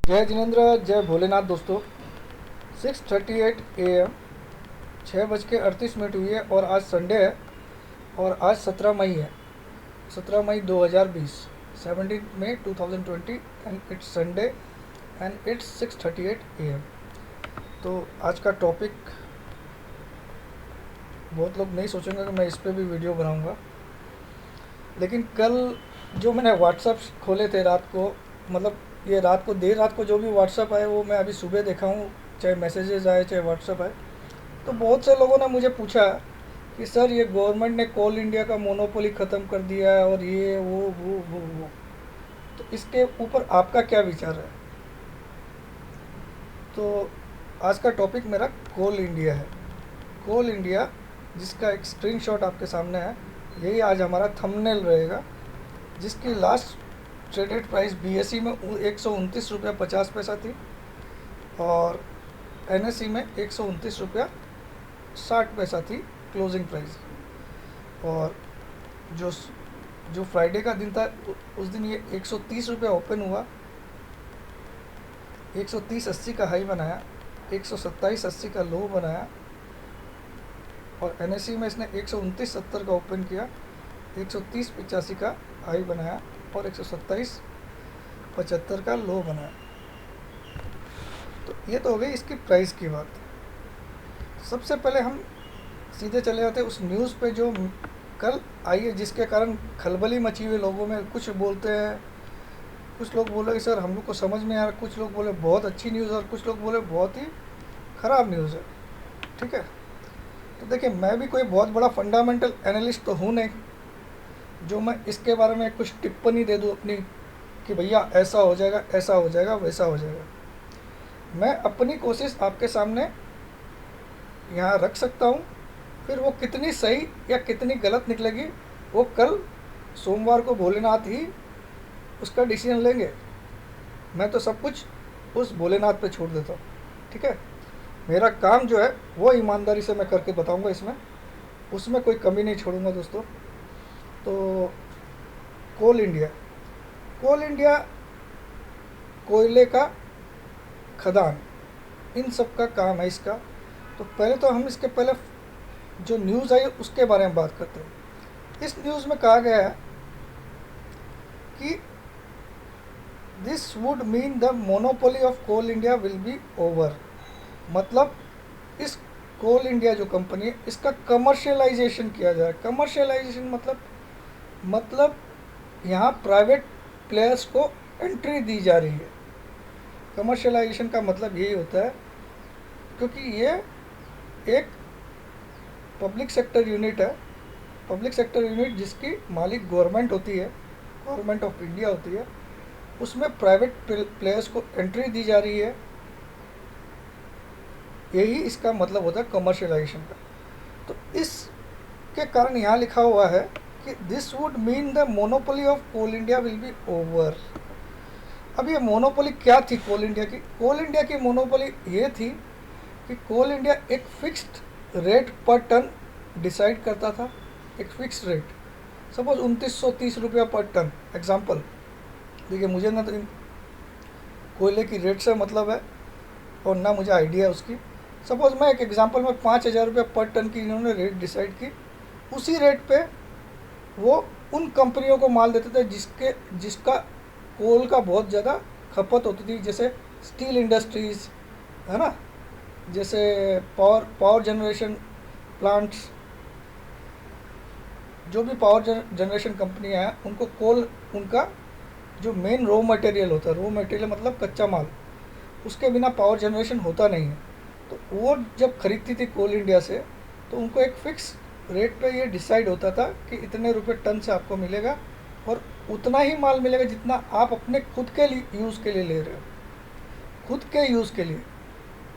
जय जिनेन्द्र, जय भोलेनाथ दोस्तों। 6:38 AM, 6:38 हुई है और आज संडे है और आज 17 मई है। 17 मई 2020, 17 मई 2020 and it's Sunday and it's 6:38 AM। तो आज का टॉपिक बहुत लोग नहीं सोचेंगे कि मैं इस पे भी वीडियो बनाऊंगा, लेकिन कल जो मैंने व्हाट्सअप खोले थे रात को, मतलब ये रात को देर रात को जो भी व्हाट्सअप आए वो मैं अभी सुबह देखा हूँ, चाहे मैसेजेस आए चाहे व्हाट्सअप आए। तो बहुत से लोगों ने मुझे पूछा कि सर ये गवर्नमेंट ने कोल इंडिया का मोनोपोली ख़त्म कर दिया है और ये वो। तो इसके ऊपर आपका क्या विचार है? तो आज का टॉपिक मेरा कोल इंडिया है। कोल इंडिया, जिसका एक स्क्रीनशॉट आपके सामने है, यही आज हमारा थंबनेल रहेगा, जिसकी लास्ट ट्रेडेड प्राइस बीएसई में 129 रुपया 50 पैसा थी और एनएसई में 129 रुपया 60 पैसा थी क्लोजिंग प्राइस। और जो जो फ्राइडे का दिन था उस दिन ये 130 रुपया ओपन हुआ, 130.80 का हाई बनाया, 127.80 का लो बनाया और एनएसई में इसने 129.70 का ओपन किया, 130.85 का हाई बनाया और 127.75 का लो बनाया। तो ये तो हो गई इसकी प्राइस की बात। सबसे पहले हम सीधे चले जाते उस न्यूज़ पे जो कल आई है, जिसके कारण खलबली मची हुई लोगों में। कुछ बोलते हैं, कुछ लोग बोले कि सर हम लोग को समझ में आ रहा, कुछ लोग बोले बहुत अच्छी न्यूज़ और कुछ लोग बोले बहुत ही ख़राब न्यूज़ है। ठीक है, तो देखिए, मैं भी कोई बहुत बड़ा फंडामेंटल एनालिस्ट तो हूँ नहीं जो मैं इसके बारे में कुछ टिप्पणी दे दूँ अपनी कि भैया ऐसा हो जाएगा, ऐसा हो जाएगा, वैसा हो जाएगा। मैं अपनी कोशिश आपके सामने यहाँ रख सकता हूँ, फिर वो कितनी सही या कितनी गलत निकलेगी वो कल सोमवार को भोलेनाथ ही उसका डिसीजन लेंगे। मैं तो सब कुछ उस भोलेनाथ पे छोड़ देता हूँ। ठीक है, मेरा काम जो है वो ईमानदारी से मैं करके बताऊँगा, उसमें कोई कमी नहीं छोड़ूंगा दोस्तों। तो कोल इंडिया, कोल इंडिया कोयले का खदान, इन सब का काम है इसका। तो पहले तो हम इसके पहले जो न्यूज़ आई उसके बारे में बात करते हैं। इस न्यूज़ में कहा गया है कि this would mean the monopoly of Coal India will be over. मतलब इस कोल इंडिया जो कंपनी है इसका कमर्शियलाइजेशन किया जाए। कमर्शियलाइजेशन मतलब यहाँ प्राइवेट प्लेयर्स को एंट्री दी जा रही है। कमर्शियलाइजेशन का मतलब यही होता है, क्योंकि ये एक पब्लिक सेक्टर यूनिट है। पब्लिक सेक्टर यूनिट जिसकी मालिक गवर्नमेंट होती है, गवर्नमेंट ऑफ इंडिया होती है, उसमें प्राइवेट प्लेयर्स को एंट्री दी जा रही है। यही इसका मतलब होता है कमर्शियलाइजेशन का। तो इसके कारण यहाँ लिखा हुआ है कि this would mean the monopoly of Coal India will be over. अब ये मोनोपोली क्या थी कोल इंडिया की? कोल इंडिया की मोनोपोली ये थी कि कोल इंडिया एक फिक्स्ड रेट पर टन डिसाइड करता था। एक फिक्स्ड रेट, सपोज 2930 रुपया पर टन, एग्जाम्पल। देखिए, मुझे ना तो कोयले की रेट से मतलब है और ना मुझे आइडिया है उसकी। सपोज मैं एक एग्जांपल में 5000 रुपया पर टन की इन्होंने रेट डिसाइड की। उसी रेट पे वो उन कंपनियों को माल देते थे जिसका कोल का बहुत ज़्यादा खपत होती थी, जैसे स्टील इंडस्ट्रीज़ है ना, जैसे पावर जनरेशन प्लांट्स, जो भी पावर जनरेशन कंपनियाँ हैं उनको कोल, उनका जो मेन रॉ मटेरियल होता है, रॉ मटेरियल मतलब कच्चा माल, उसके बिना पावर जनरेशन होता नहीं है। तो वो जब खरीदती थी कोल इंडिया से, तो उनको एक फिक्स रेट पे ये डिसाइड होता था कि इतने रुपए टन से आपको मिलेगा और उतना ही माल मिलेगा जितना आप अपने खुद के लिए यूज़ के लिए ले रहे हो, खुद के यूज़ के लिए।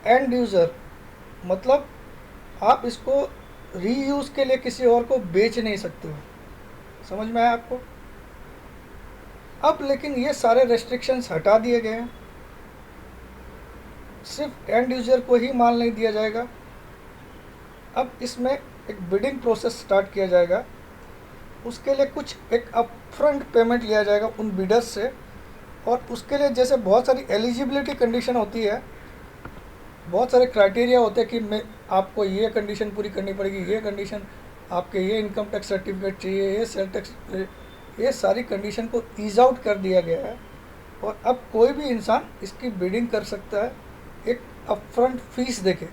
एंड यूज़र मतलब आप इसको रीयूज़ के लिए किसी और को बेच नहीं सकते हो। समझ में आया आपको? अब लेकिन ये सारे रेस्ट्रिक्शंस हटा दिए गए हैं, सिर्फ एंड यूज़र को ही माल नहीं दिया जाएगा। अब इसमें एक बिडिंग प्रोसेस स्टार्ट किया जाएगा। उसके लिए कुछ एक अपफ्रंट पेमेंट लिया जाएगा उन बिडर्स से और उसके लिए जैसे बहुत सारी एलिजिबिलिटी कंडीशन होती है, बहुत सारे क्राइटेरिया होते हैं कि मैं आपको ये कंडीशन पूरी करनी पड़ेगी, ये कंडीशन, आपके ये इनकम टैक्स सर्टिफिकेट चाहिए, ये सेल टैक्स, ये सारी कंडीशन को ईज आउट कर दिया गया है। और अब कोई भी इंसान इसकी बिडिंग कर सकता है एक अपफ्रंट फीस देके।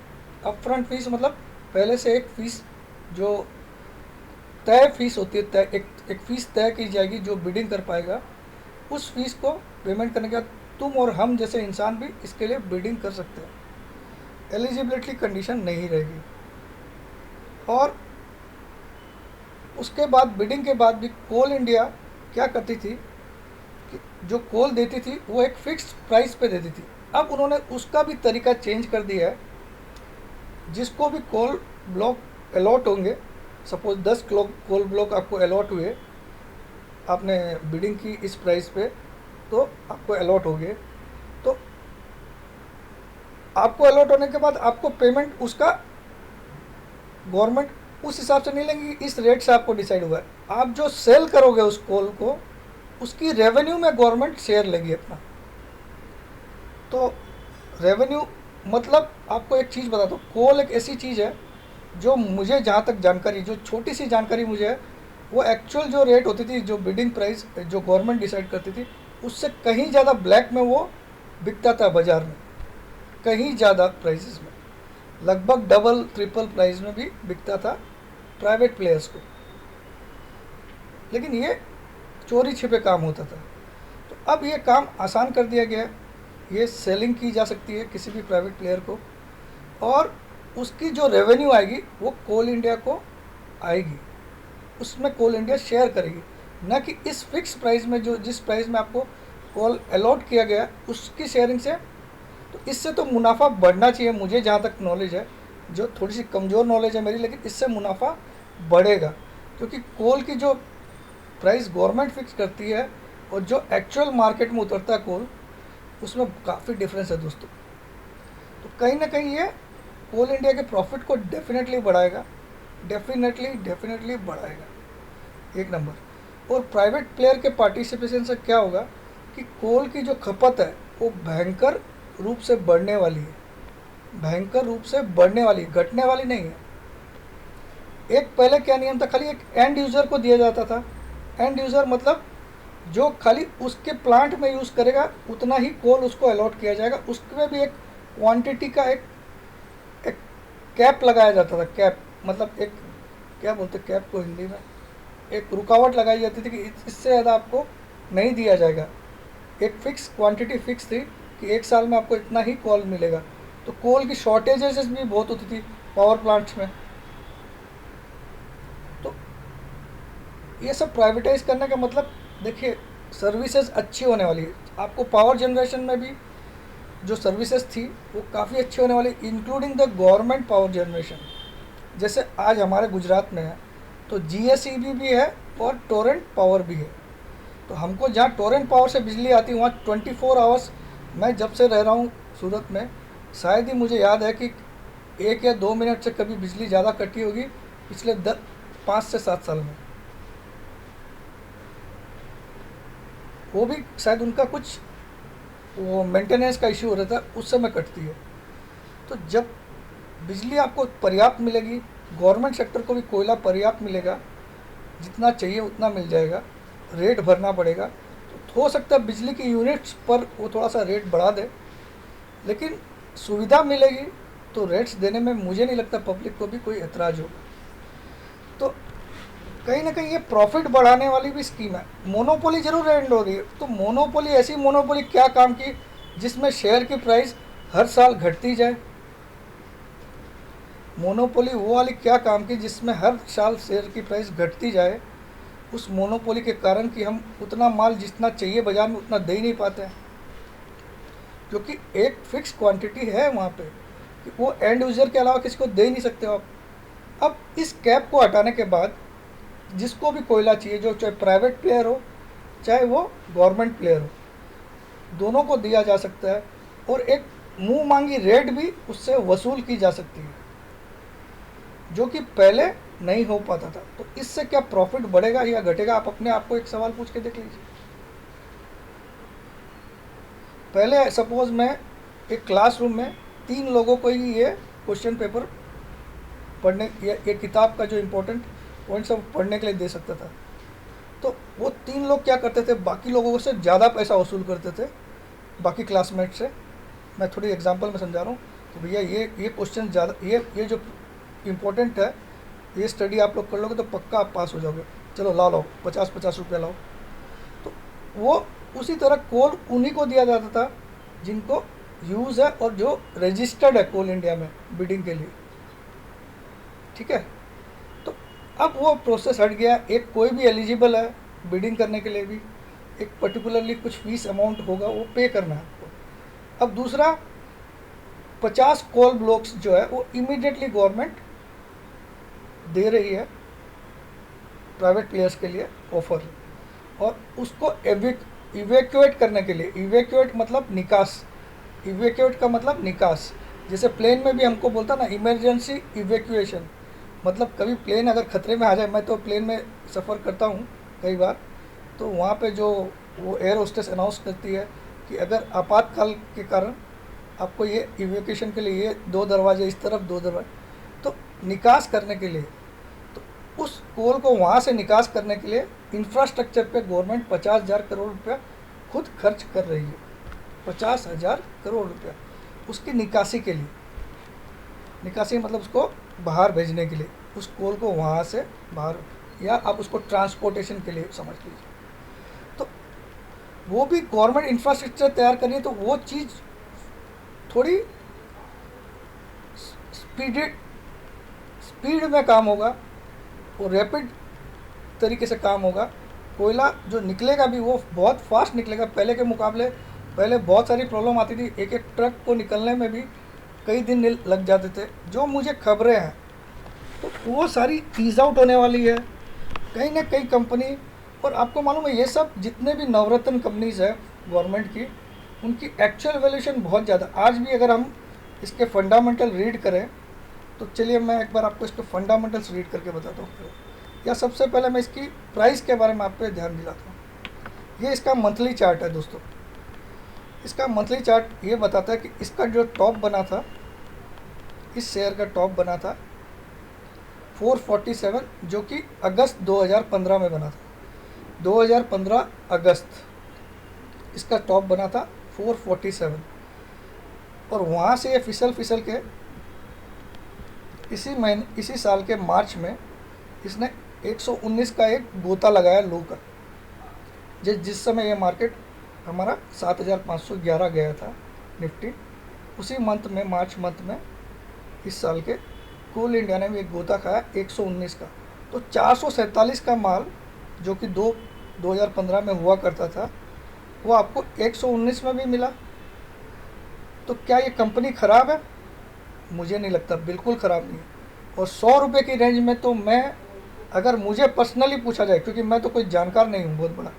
अपफ्रंट फीस मतलब पहले से एक फ़ीस जो तय फीस होती है, तय एक फ़ीस तय की जाएगी, जो बिडिंग कर पाएगा उस फीस को पेमेंट करने के बाद तुम और हम जैसे इंसान भी इसके लिए बिडिंग कर सकते हैं। एलिजिबिलिटी कंडीशन नहीं रहेगी। और उसके बाद बिडिंग के बाद भी कोल इंडिया क्या करती थी कि जो कोल देती थी वो एक फिक्स्ड प्राइस पे देती थी। अब उन्होंने उसका भी तरीका चेंज कर दिया है। जिसको भी कोल ब्लॉक अलॉट होंगे, सपोज 10 कोल ब्लॉक आपको अलॉट हुए, आपने बिडिंग की इस प्राइस पे, तो आपको अलॉट हो गए। तो आपको अलॉट होने के बाद आपको पेमेंट उसका गवर्नमेंट उस हिसाब से नहीं लेंगी, इस रेट से आपको डिसाइड हुआ है। आप जो सेल करोगे उस कोल को, उसकी रेवेन्यू में गवर्नमेंट शेयर लेगी अपना। तो रेवेन्यू मतलब आपको एक चीज़ बता दो, कोल एक ऐसी चीज़ है जो मुझे जहाँ तक जानकारी, जो छोटी सी जानकारी मुझे है, वो एक्चुअल जो रेट होती थी, जो बिडिंग प्राइस जो गवर्नमेंट डिसाइड करती थी, उससे कहीं ज़्यादा ब्लैक में वो बिकता था बाज़ार में, कहीं ज़्यादा प्राइसेस में, लगभग डबल ट्रिपल प्राइस में भी बिकता था प्राइवेट प्लेयर्स को। लेकिन ये चोरी छिपे काम होता था। तो अब ये काम आसान कर दिया गया है, ये सेलिंग की जा सकती है किसी भी प्राइवेट प्लेयर को, और उसकी जो रेवेन्यू आएगी वो कोल इंडिया को आएगी, उसमें कोल इंडिया शेयर करेगी, न कि इस फिक्स प्राइस में जो जिस प्राइस में आपको कोल अलॉट किया गया उसकी शेयरिंग से। तो इससे तो मुनाफा बढ़ना चाहिए, मुझे जहाँ तक नॉलेज है, जो थोड़ी सी कमज़ोर नॉलेज है मेरी, लेकिन इससे मुनाफा बढ़ेगा, क्योंकि कोल की जो प्राइस गवर्नमेंट फिक्स करती है और जो एक्चुअल मार्केट में उतरता है कोल, उसमें काफ़ी डिफरेंस है दोस्तों। तो कहीं ना कहीं ये कोल इंडिया के प्रॉफिट को डेफिनेटली बढ़ाएगा, डेफिनेटली बढ़ाएगा, एक नंबर। और प्राइवेट प्लेयर के पार्टिसिपेशन से क्या होगा कि कोल की जो खपत है वो भयंकर रूप से बढ़ने वाली है, भयंकर रूप से बढ़ने वाली, घटने वाली नहीं है। एक पहले क्या नियम था, खाली एक एंड यूज़र को दिया जाता था। एंड यूज़र मतलब जो खाली उसके प्लांट में यूज़ करेगा उतना ही कोल उसको अलॉट किया जाएगा। उसमें भी एक क्वांटिटी का एक कैप लगाया जाता था। कैप मतलब एक, क्या बोलते कैप को हिंदी में, एक रुकावट लगाई जाती थी कि इससे ज़्यादा आपको नहीं दिया जाएगा। एक फिक्स क्वांटिटी फिक्स थी कि एक साल में आपको इतना ही कोल मिलेगा। तो कोल की शॉर्टेजेस भी बहुत होती थी पावर प्लांट्स में। तो ये सब प्राइवेटाइज करने का मतलब, देखिए सर्विसेज अच्छी होने वाली है। आपको पावर जनरेशन में भी जो सर्विसेज थी वो काफ़ी अच्छी होने वाली, including the government power generation. जैसे आज हमारे गुजरात में है तो GSEB भी है और टोरेंट पावर भी है। तो हमको जहाँ टोरेंट पावर से बिजली आती है वहाँ 24 आवर्स, मैं जब से रह रहा हूँ सूरत में, शायद ही मुझे याद है कि 1 या 2 मिनट से कभी बिजली ज़्यादा कटी होगी पिछले 5 से 7 साल में। वो भी शायद उनका कुछ वो मेंटेनेंस का इश्यू हो रहा था, उस समय कटती है। तो जब बिजली आपको पर्याप्त मिलेगी, गवर्नमेंट सेक्टर को भी कोयला पर्याप्त मिलेगा, जितना चाहिए उतना मिल जाएगा, रेट भरना पड़ेगा। तो हो सकता है बिजली की यूनिट्स पर वो थोड़ा सा रेट बढ़ा दे, लेकिन सुविधा मिलेगी तो रेट्स देने में मुझे नहीं लगता पब्लिक को भी कोई एतराज़ होगा। तो कहीं ना कहीं ये प्रॉफिट बढ़ाने वाली भी स्कीम है। मोनोपोली जरूर एंड हो रही है, तो मोनोपोली, ऐसी मोनोपोली क्या काम की जिसमें शेयर की प्राइस हर साल घटती जाए? मोनोपोली वो वाली क्या काम की जिसमें हर साल शेयर की प्राइस घटती जाए, उस मोनोपोली के कारण कि हम उतना माल जितना चाहिए बाज़ार में उतना दे ही नहीं पाते हैं, क्योंकि एक फिक्स क्वांटिटी है वहाँ पे कि वो एंड यूज़र के अलावा किसी को दे ही नहीं सकते हो आप। अब इस कैप को हटाने के बाद जिसको भी कोयला चाहिए, जो चाहे प्राइवेट प्लेयर हो चाहे वो गवर्नमेंट प्लेयर हो, दोनों को दिया जा सकता है, और एक मुंह मांगी रेट भी उससे वसूल की जा सकती है, जो कि पहले नहीं हो पाता था। तो इससे क्या प्रॉफिट बढ़ेगा या घटेगा? आप अपने आप को एक सवाल पूछ के देख लीजिए। पहले सपोज मैं एक क्लासरूम में 3 लोगों को ही ये क्वेश्चन पेपर पढ़ने ये किताब का जो इम्पोर्टेंट पॉइंट सब पढ़ने के लिए दे सकता था। तो वो 3 लोग क्या करते थे, बाकी लोगों से ज़्यादा पैसा वसूल करते थे बाकी क्लासमेट से। मैं थोड़ी एग्जांपल में समझा रहा हूँ कि भैया ये क्वेश्चन ज़्यादा, ये जो इम्पोर्टेंट है, ये स्टडी आप लोग कर लोगे तो पक्का आप पास हो जाओगे, चलो लाओ 50-50 रुपये लाओ। तो वो उसी तरह कोल उन्हीं को दिया जाता था जिनको यूज़ है और जो रजिस्टर्ड है कोल इंडिया में बिडिंग के लिए, ठीक है। तो अब वो प्रोसेस हट गया, एक कोई भी एलिजिबल है बिडिंग करने के लिए भी, एक पर्टिकुलरली कुछ फीस अमाउंट होगा वो पे करना है आपको। अब दूसरा, 50 कोल ब्लॉक्स जो है वो इमीडिएटली गवर्नमेंट दे रही है प्राइवेट प्लेयर्स के लिए ऑफर, और उसको इवैक्यूएट करने के लिए, इवैक्यूएट मतलब निकास, इवैक्यूएट का मतलब निकास। जैसे प्लेन में भी हमको बोलता ना इमरजेंसी इवैक्यूएशन, मतलब कभी प्लेन अगर खतरे में आ जाए, मैं तो प्लेन में सफ़र करता हूँ कई बार, तो वहाँ पे जो वो एयर होस्टेस अनाउंस करती है कि अगर आपातकाल के कारण आपको ये इवैक्यूएशन के लिए ये 2 दरवाजे इस तरफ, 2 दरवाजे, तो निकास करने के लिए, तो उस कोल को वहाँ से निकास करने के लिए इंफ्रास्ट्रक्चर पे गवर्नमेंट 50,000 करोड़ रुपया खुद खर्च कर रही है। 50,000 करोड़ रुपया उसकी निकासी के लिए, निकासी मतलब उसको बाहर भेजने के लिए, उस कोल को वहाँ से बाहर, या आप उसको ट्रांसपोर्टेशन के लिए समझ लीजिए। तो वो भी गवर्नमेंट इंफ्रास्ट्रक्चर तैयार करनी है, तो वो चीज़ थोड़ी स्पीड में काम होगा, वो रैपिड तरीके से काम होगा। कोयला जो निकलेगा भी वो बहुत फास्ट निकलेगा पहले के मुकाबले। पहले बहुत सारी प्रॉब्लम आती थी, एक ट्रक को निकलने में भी कई दिन लग जाते थे, जो मुझे खबरें हैं, तो वो सारी ईज आउट होने वाली है कहीं ना कहीं कंपनी। और आपको मालूम है ये सब जितने भी नवरत्न कंपनीज है गवर्नमेंट की, उनकी एक्चुअल वैल्यूएशन बहुत ज़्यादा। आज भी अगर हम इसके फंडामेंटल रीड करें, तो चलिए मैं एक बार आपको इसके फंडामेंटल्स रीड करके बताता हूँ। या सबसे पहले मैं इसकी प्राइस के बारे में आप पे ध्यान दिलाता हूँ। ये इसका मंथली चार्ट है दोस्तों। इसका मंथली चार्ट ये बताता है कि इसका जो टॉप बना था, इस शेयर का टॉप बना था 447, जो कि अगस्त 2015 में बना था। 2015 अगस्त इसका टॉप बना था 447, और वहाँ से ये फिसल के इसी साल के मार्च में इसने 119 का एक गोता लगाया लो का, जिस समय ये मार्केट हमारा 7,511 गया था निफ्टी। उसी मंथ में, मार्च मंथ में इस साल के कोल इंडिया ने भी एक गोता खाया 119 का। तो 447 का माल जो कि 2015 में हुआ करता था, वो आपको 119 में भी मिला। तो क्या ये कंपनी ख़राब है? मुझे नहीं लगता, बिल्कुल ख़राब नहीं है। और 100 रुपये की रेंज में तो मैं, अगर मुझे पर्सनली पूछा जाए, क्योंकि मैं तो कोई जानकार नहीं हूँ बहुत बड़ा,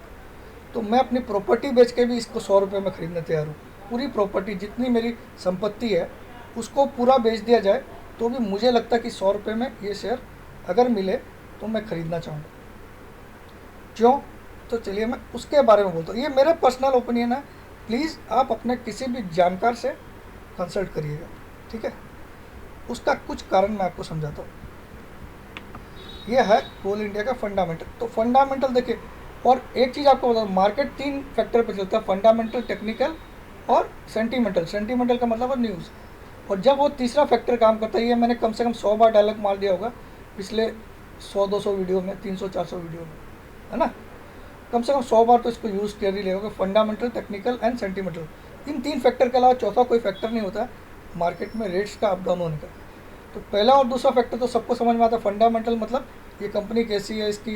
तो मैं अपनी प्रॉपर्टी बेच के भी इसको 100 रुपये में ख़रीदने तैयार हूँ। पूरी प्रॉपर्टी जितनी मेरी संपत्ति है उसको पूरा बेच दिया जाए तो भी मुझे लगता है कि 100 रुपये में ये शेयर अगर मिले तो मैं ख़रीदना चाहूँगा। क्यों? तो चलिए मैं उसके बारे में बोलता हूँ। ये मेरा पर्सनल ओपिनियन है, प्लीज़ आप अपने किसी भी जानकार से कंसल्ट करिएगा, ठीक है। उसका कुछ कारण मैं आपको समझाता हूँ। ये है कोल इंडिया का फंडामेंटल। तो फंडामेंटल देखिए, और एक चीज़ आपको बता, मार्केट 3 फैक्टर पे चलता है, फंडामेंटल, टेक्निकल और सेंटीमेंटल। सेंटीमेंटल का मतलब है न्यूज़। और जब वो तीसरा फैक्टर काम करता है, ये मैंने कम से कम 100 बार डायलॉग मार दिया होगा पिछले 100-200 वीडियो में, 300-400 वीडियो में, है ना। कम से कम 100 बार तो इसको यूज़ कर ही लेगा। Fundamental, technical and sentimental, in 3 factor के अलावा चौथा कोई फैक्टर नहीं होता मार्केट में रेट्स का अप डाउन होने का। तो पहला और दूसरा फैक्टर तो सबको समझ में आता है। फंडामेंटल मतलब ये कंपनी कैसी है, इसकी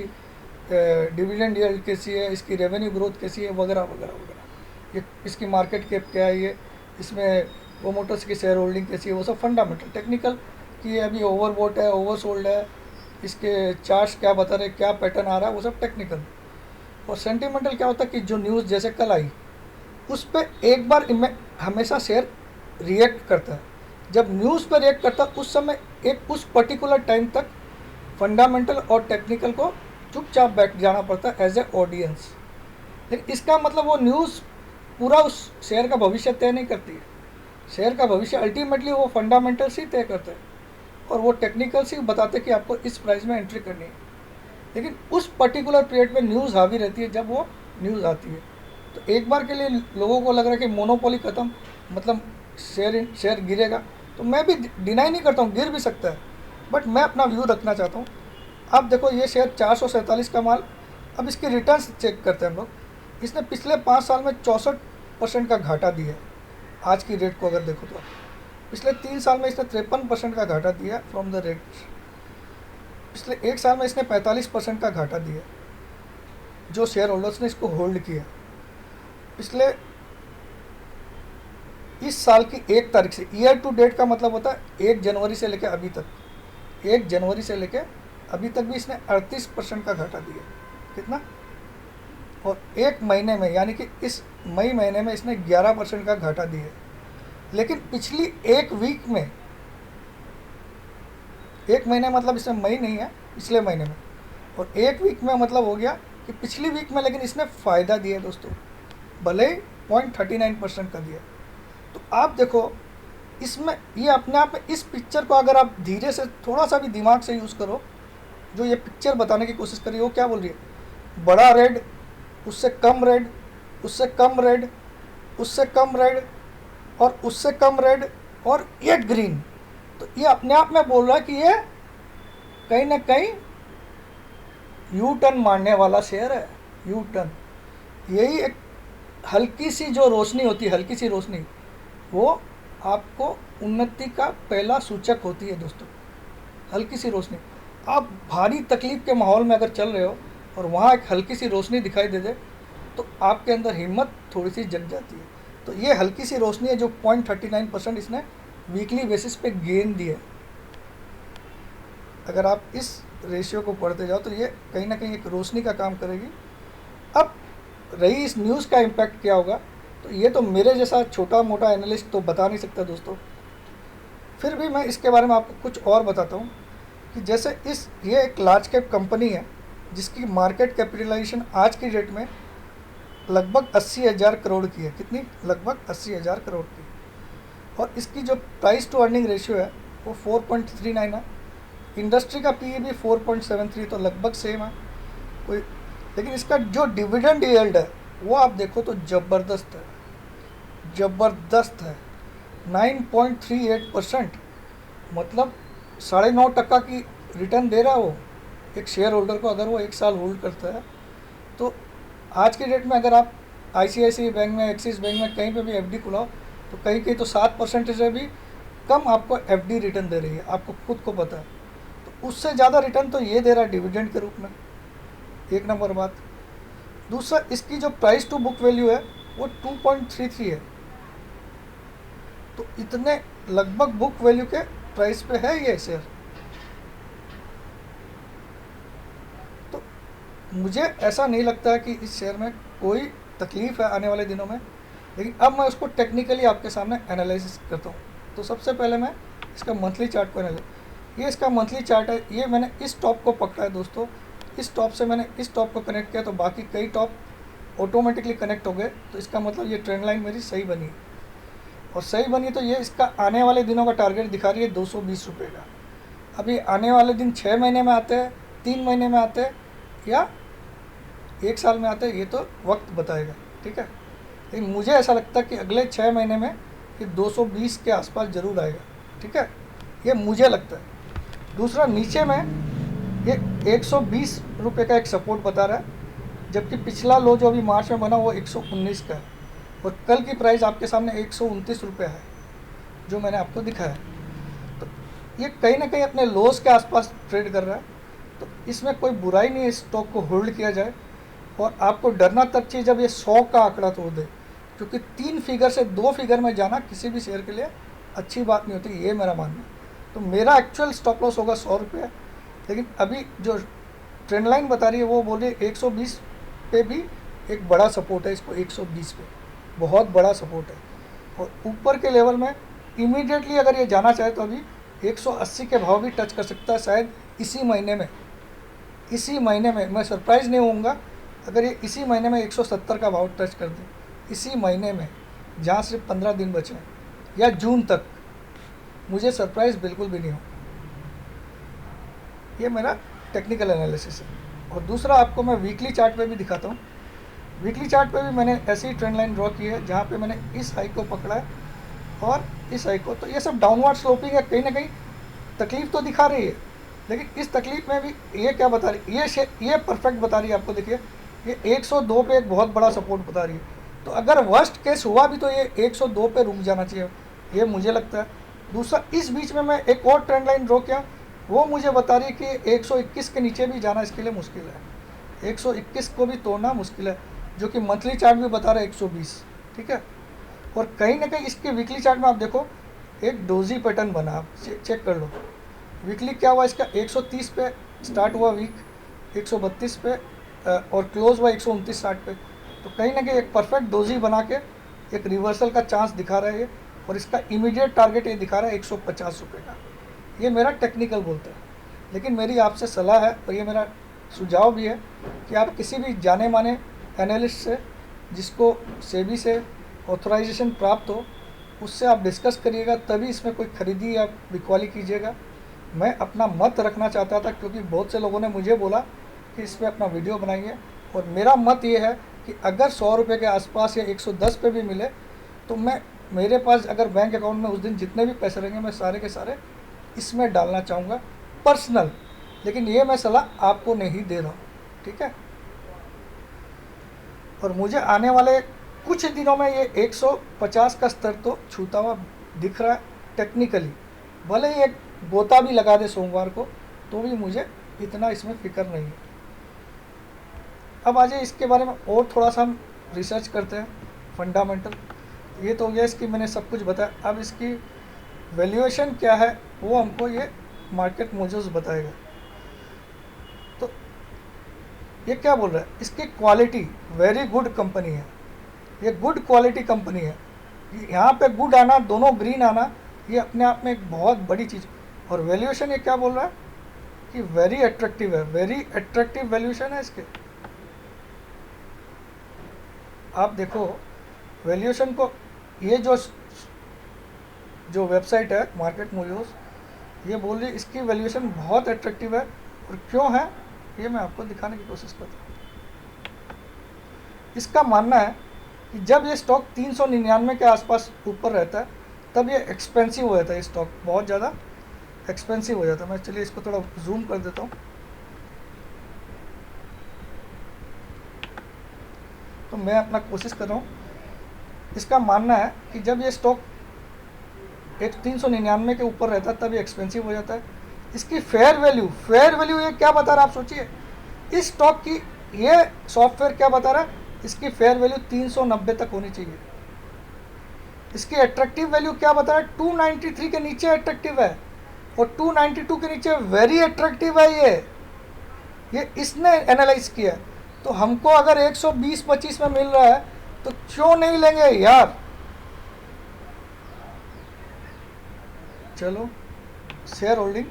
डिविडेंड यील्ड कैसी है, इसकी रेवेन्यू ग्रोथ कैसी है, वगैरह वगैरह वगैरह, ये इसकी मार्केट कैप क्या है, ये इसमें प्रोमोटर्स की शेयर होल्डिंग कैसी है, वो सब फंडामेंटल। टेक्निकल कि ये अभी ओवरबॉट है, ओवरसोल्ड है, इसके चार्ट्स क्या बता रहे, क्या पैटर्न आ रहा है, वो सब टेक्निकल। और सेंटीमेंटल क्या होता है कि जो न्यूज़ जैसे कल आई उस पर एक बार हमेशा शेयर रिएक्ट करता है। जब न्यूज़ पर रिएक्ट करता है उस समय एक उस पर्टिकुलर टाइम तक फंडामेंटल और टेक्निकल को चुपचाप बैठ जाना पड़ता है एज ए ऑडियंस। लेकिन इसका मतलब वो न्यूज़ पूरा उस शेयर का भविष्य तय नहीं करती है। शेयर का भविष्य अल्टीमेटली वो फंडामेंटल्स ही तय करते हैं और वो टेक्निकल्स ही बताते हैं कि आपको इस प्राइस में एंट्री करनी है। लेकिन उस पर्टिकुलर पीरियड में न्यूज़ हावी रहती है जब वो न्यूज़ आती है। तो एक बार के लिए लोगों को लग रहा है कि मोनोपोली ख़त्म, मतलब शेयर गिरेगा, तो मैं भी डिनाई नहीं करता हूँ, गिर भी सकता है, बट मैं अपना व्यू रखना चाहता हूँ। अब देखो ये शेयर 447 का माल, अब इसके रिटर्न्स चेक करते हैं हम लोग। इसने पिछले 5 साल में 64% का घाटा दिया है। आज की रेट को अगर देखो तो पिछले 3 साल में इसने 53% का घाटा दिया फ्रॉम द रेट। पिछले 1 साल में इसने 45% का घाटा दिया जो शेयर होल्डर्स ने इसको होल्ड किया। पिछले इस साल की 1 तारीख से, ईयर टू डेट का मतलब होता है 1 जनवरी से लेकर अभी तक, 1 जनवरी से लेकर अभी तक भी इसने 38% का घाटा दिया। कितना? और 1 महीने में यानी कि इस मई महीने में इसने 11% का घाटा दिया। लेकिन पिछली 1 वीक में, 1 महीने मतलब इसमें मई नहीं है, पिछले महीने में, और 1 वीक में मतलब हो गया कि पिछली वीक में, लेकिन इसने फ़ायदा दिया दोस्तों, भले ही 0.39% का दिया। तो आप देखो इसमें, ये अपने आप में, इस पिक्चर को अगर आप धीरे से थोड़ा सा भी दिमाग से यूज़ करो, जो ये पिक्चर बताने की कोशिश करी वो क्या बोल रही है, बड़ा रेड, उससे कम रेड, उससे कम रेड, उससे कम रेड, और उससे कम रेड, और ये ग्रीन। तो ये अपने आप में बोल रहा है कि ये कहीं ना कहीं यू टर्न मारने वाला शेयर है। यू टर्न, यही एक हल्की सी जो रोशनी होती है, हल्की सी रोशनी, वो आपको उन्नति का पहला सूचक होती है दोस्तों। हल्की सी रोशनी, आप भारी तकलीफ के माहौल में अगर चल रहे हो और वहाँ एक हल्की सी रोशनी दिखाई दे दे तो आपके अंदर हिम्मत थोड़ी सी जग जाती है। तो ये हल्की सी रोशनी है जो 0.39% इसने वीकली बेसिस पे गेन दिया। अगर आप इस रेशियो को पढ़ते जाओ तो ये कहीं ना कहीं एक रोशनी का काम करेगी। अब रही इस न्यूज़ का इम्पैक्ट क्या होगा, तो ये तो मेरे जैसा छोटा मोटा एनालिस्ट तो बता नहीं सकता दोस्तों। फिर भी मैं इसके बारे में आपको कुछ और बताता हूँ कि जैसे ये एक लार्ज कैप कंपनी है जिसकी मार्केट कैपिटलाइजेशन आज की डेट में लगभग 80,000 करोड़ की है। कितनी? लगभग 80,000 करोड़ की। और इसकी जो प्राइस टू अर्निंग रेशियो है वो 4.39 है। इंडस्ट्री का पीई भी 4.73, तो लगभग सेम है कोई। लेकिन इसका जो डिविडेंड यील्ड है वो आप देखो तो ज़बरदस्त है, ज़बरदस्त है, 9.38%, मतलब 9.5% की रिटर्न दे रहा है वो एक शेयर होल्डर को, अगर वो 1 साल होल्ड करता है। तो आज की डेट में अगर आप आईसीआईसीआई बैंक में, एक्सिस बैंक में कहीं पे भी एफडी खुलाओ तो कहीं कहीं तो 7% से भी कम आपको एफडी रिटर्न दे रही है, आपको खुद को पता है। तो उससे ज़्यादा रिटर्न तो ये दे रहा है डिविडेंड के रूप में, 1 नंबर बात। दूसरा, इसकी जो प्राइस टू बुक वैल्यू है वो 2.33 है। तो इतने लगभग बुक वैल्यू के प्राइस पे है ये शेयर। तो मुझे ऐसा नहीं लगता है कि इस शेयर में कोई तकलीफ़ है आने वाले दिनों में। लेकिन अब मैं उसको टेक्निकली आपके सामने एनालिसिस करता हूँ। तो सबसे पहले मैं इसका मंथली चार्ट को एनालिसिस, ये इसका मंथली चार्ट है। ये मैंने इस टॉप को पकड़ा है दोस्तों, इस टॉप से मैंने इस टॉप को कनेक्ट किया तो बाकी कई टॉप ऑटोमेटिकली कनेक्ट हो गए। तो इसका मतलब ये ट्रेंड लाइन मेरी सही बनी है, और सही बनी तो ये इसका आने वाले दिनों का टारगेट दिखा रही है 220 रुपये का। अभी आने वाले दिन 6 महीने में आते हैं, 3 महीने में आते हैं, या 1 साल में आते हैं, ये तो वक्त बताएगा, ठीक है। लेकिन मुझे ऐसा लगता है कि अगले 6 महीने में ये 220 के आसपास ज़रूर आएगा, ठीक है, ये मुझे लगता है। दूसरा, नीचे में ये 120 रुपये का एक सपोर्ट बता रहा है, जबकि पिछला लो जो अभी मार्च में बना वो 119 का है, और कल की प्राइस आपके सामने 129 रुपये है जो मैंने आपको दिखाया। तो ये कहीं ना कहीं अपने लोस के आसपास ट्रेड कर रहा है। तो इसमें कोई बुराई नहीं है इस स्टॉक को होल्ड किया जाए। और आपको डरना तब चाहिए जब ये 100 का आंकड़ा तोड़ दे, क्योंकि 3 फिगर से 2 फिगर में जाना किसी भी शेयर के लिए अच्छी बात नहीं होती, ये मेरा मानना है। तो मेरा एक्चुअल स्टॉप लॉस होगा 100 रुपये, लेकिन अभी जो ट्रेंड लाइन बता रही है वो बोल रही है 120 पे भी एक बड़ा सपोर्ट है, इसको 120 पे बहुत बड़ा सपोर्ट है। और ऊपर के लेवल में इमीडिएटली अगर ये जाना चाहे तो अभी 180 के भाव भी टच कर सकता है, शायद इसी महीने में। इसी महीने में मैं सरप्राइज़ नहीं होऊंगा अगर ये इसी महीने में 170 का भाव टच कर दे, इसी महीने में, जहाँ सिर्फ 15 दिन बचे हैं, या जून तक, मुझे सरप्राइज़ बिल्कुल भी नहीं हो। ये मेरा टेक्निकल एनालिसिस है। और दूसरा आपको मैं वीकली चार्ट पे भी दिखाता हूँ। वीकली चार्ट पे भी मैंने ऐसी ही ट्रेंड लाइन ड्रॉ की है, जहाँ पे मैंने इस हाई को पकड़ा है और इस हाई को। तो ये सब डाउनवर्ड स्लोपिंग है, कहीं ना कहीं तकलीफ तो दिखा रही है, लेकिन इस तकलीफ में भी ये क्या बता रही है, ये परफेक्ट बता रही है आपको। देखिए ये 102 पे एक बहुत बड़ा सपोर्ट बता रही है। तो अगर वर्स्ट केस हुआ भी तो ये 102 पे रुक जाना चाहिए, ये मुझे लगता है। दूसरा, इस बीच में मैं एक और ट्रेंड लाइन ड्रॉ किया, वो मुझे बता रही है कि 121 के नीचे भी जाना इसके लिए मुश्किल है, 121 को भी तोड़ना मुश्किल है, जो कि मंथली चार्ट भी बता रहा है 120। ठीक है। और कहीं ना कहीं इसके वीकली चार्ट में आप देखो एक डोजी पैटर्न बना, आप चेक कर लो। वीकली क्या हुआ इसका, 130 पे स्टार्ट हुआ वीक, 132 पे और क्लोज हुआ 129.60 पे। तो कहीं ना कहीं एक परफेक्ट डोजी बना के एक रिवर्सल का चांस दिखा रहा है ये। और इसका इमीडिएट टारगेट ये दिखा रहा है 150 रुपये का। ये मेरा टेक्निकल बोलता है। लेकिन मेरी आपसे सलाह है और ये मेरा सुझाव भी है कि आप किसी भी जाने माने एनालिस्ट से, जिसको सेबी से ऑथराइजेशन प्राप्त हो, उससे आप डिस्कस करिएगा, तभी इसमें कोई खरीदी या बिकवाली कीजिएगा। मैं अपना मत रखना चाहता था, क्योंकि बहुत से लोगों ने मुझे बोला कि इस पर अपना वीडियो बनाइए। और मेरा मत ये है कि अगर 100 रुपये के आसपास या 110 पे भी मिले तो मेरे पास अगर बैंक अकाउंट में उस दिन जितने भी पैसे रहेंगे मैं सारे के सारे इसमें डालना चाहूँगा पर्सनल। लेकिन ये मैं सलाह आपको नहीं दे रहा हूँ, ठीक है। और मुझे आने वाले कुछ दिनों में ये 150 का स्तर तो छूता हुआ दिख रहा है टेक्निकली। भले ही एक गोता भी लगा दे सोमवार को, तो भी मुझे इतना इसमें फिक्र नहीं है। अब आ जाइए इसके बारे में और थोड़ा सा हम रिसर्च करते हैं, फंडामेंटल। ये तो हो गया, इसकी मैंने सब कुछ बताया। अब इसकी वैल्यूएशन क्या है वो हमको ये मार्केट मोजोस बताएगा। तो ये क्या बोल रहा है, इसकी क्वालिटी वेरी गुड कंपनी है, ये गुड क्वालिटी कंपनी है। यहाँ पे गुड आना, दोनों ग्रीन आना, ये अपने आप में एक बहुत बड़ी चीज़। और वैल्यूएशन ये क्या बोल रहा है कि वेरी अट्रैक्टिव है, वेरी अट्रैक्टिव वैल्यूएशन है इसके। आप देखो वैल्यूएशन को, ये जो वेबसाइट है मार्केट मोजोस, ये बोल रही है इसकी वैल्यूएशन बहुत अट्रैक्टिव है। और क्यों है ये मैं आपको दिखाने की कोशिश करता हूँ। इसका मानना है कि जब ये स्टॉक 399 के आसपास ऊपर रहता है तब ये एक्सपेंसिव हो जाता है, ये स्टॉक बहुत ज़्यादा एक्सपेंसिव हो जाता है। मैं चलिए इसको थोड़ा जूम कर देता हूँ। तो मैं अपना कोशिश कर रहा हूँ। इसका मानना है कि जब ये स्टॉक 399 के ऊपर रहता है तब ये एक्सपेंसिव हो जाता है। इसकी फेयर वैल्यू ये क्या बता रहा है आप सोचिए। इस स्टॉक की ये सॉफ्टवेयर क्या बता रहा है, इसकी फेयर वैल्यू 390 तक होनी चाहिए। इसकी अट्रैक्टिव वैल्यू क्या बता रहा है, 293 के नीचे अट्रैक्टिव है और 292 के नीचे वेरी अट्रैक्टिव है। ये इसने एनालाइज किया। तो हमको अगर 120-25 में मिल रहा है तो क्यों नहीं लेंगे यार। चलो शेयर होल्डिंग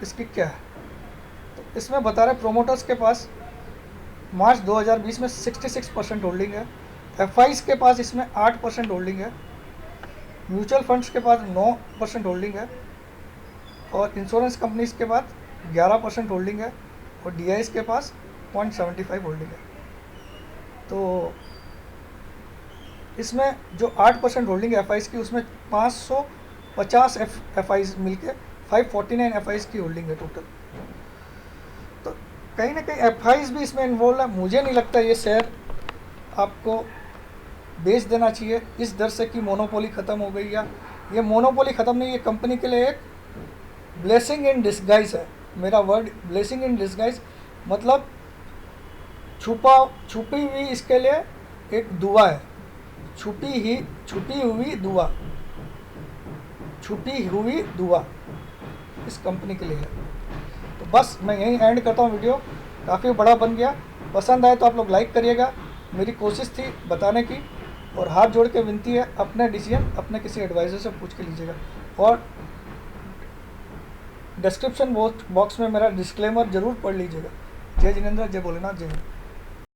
इसकी क्या है, तो इसमें बता रहे प्रोमोटर्स के पास मार्च 2020 में 66% होल्डिंग है, एफआईज के पास इसमें 8% होल्डिंग है, म्यूचुअल फंड्स के पास 9% होल्डिंग है और इंश्योरेंस कंपनीज के पास 11% होल्डिंग है और डीआईज के पास 0.75 होल्डिंग है। तो इसमें जो 8% होल्डिंग है एफआईज की, उसमें 550 एफआईज मिलके 549 एफआईज की होल्डिंग है टोटल। तो कहीं ना कहीं एफआईज भी इसमें इन्वॉल्व है। मुझे नहीं लगता ये शेयर आपको बेच देना चाहिए इस दर से कि मोनोपोली ख़त्म हो गई, या ये मोनोपोली ख़त्म नहीं, ये कंपनी के लिए एक ब्लेसिंग इन डिस्गाइज है। मेरा वर्ड ब्लेसिंग इन डिस्गाइज मतलब छुपी हुई इसके लिए एक दुआ है, छुपी हुई दुआ इस कंपनी के लिए है। तो बस मैं यहीं एंड करता हूँ। वीडियो काफ़ी बड़ा बन गया, पसंद आए तो आप लोग लाइक करिएगा। मेरी कोशिश थी बताने की, और हाथ जोड़ के विनती है अपने डिसीजन अपने किसी एडवाइज़र से पूछ के लीजिएगा। और डिस्क्रिप्शन बॉक्स में मेरा डिस्क्लेमर ज़रूर पढ़ लीजिएगा। जय जिनेंद्र, जय भोलेनाथ, जय हिंद।